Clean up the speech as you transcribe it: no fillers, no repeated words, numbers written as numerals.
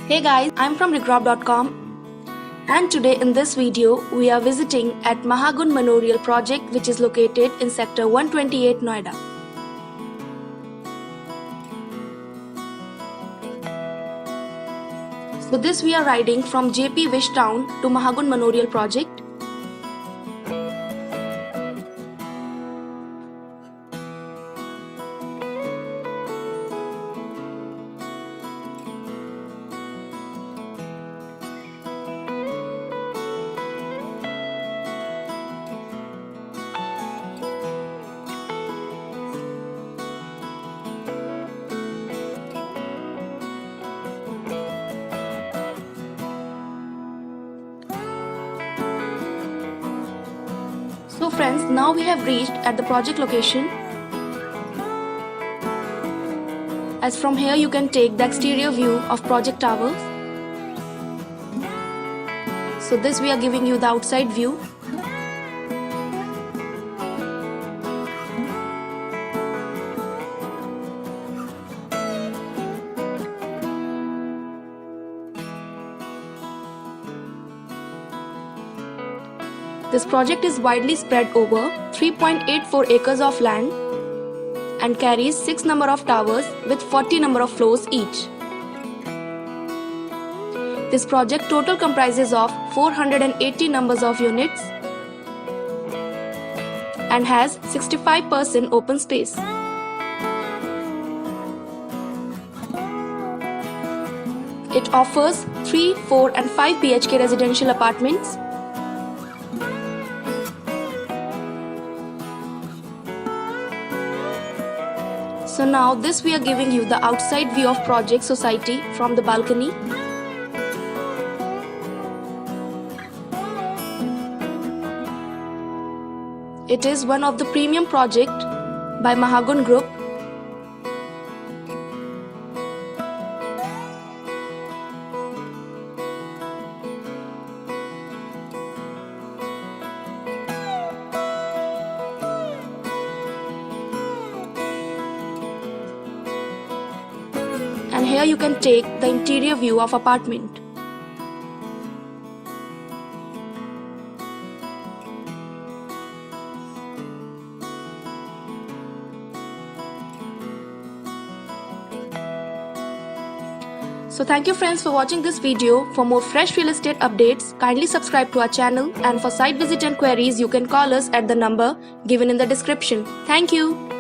Hey guys, I'm from Regrob.com and today in this video we are visiting at Mahagun Manorial project which is located in sector 128 Noida. So this we are riding from JP Wish Town to Mahagun Manorial project. So friends, now we have reached at the project location. As from here you can take the exterior view of project towers. So this we are giving you the outside view. This project is widely spread over 3.84 acres of land and carries 6 number of towers with 40 number of floors each. This project total comprises of 480 numbers of units and has 65% open space. It offers 3, 4 and 5 BHK residential apartments. So now this we are giving you the outside view of project society from the balcony. It is one of the premium project by Mahagun Group. And here you can take the interior view of apartment. So thank you friends for watching this video. For more fresh real estate updates, kindly subscribe to our channel, and for site visit and queries you can call us at the number given in the description. Thank you.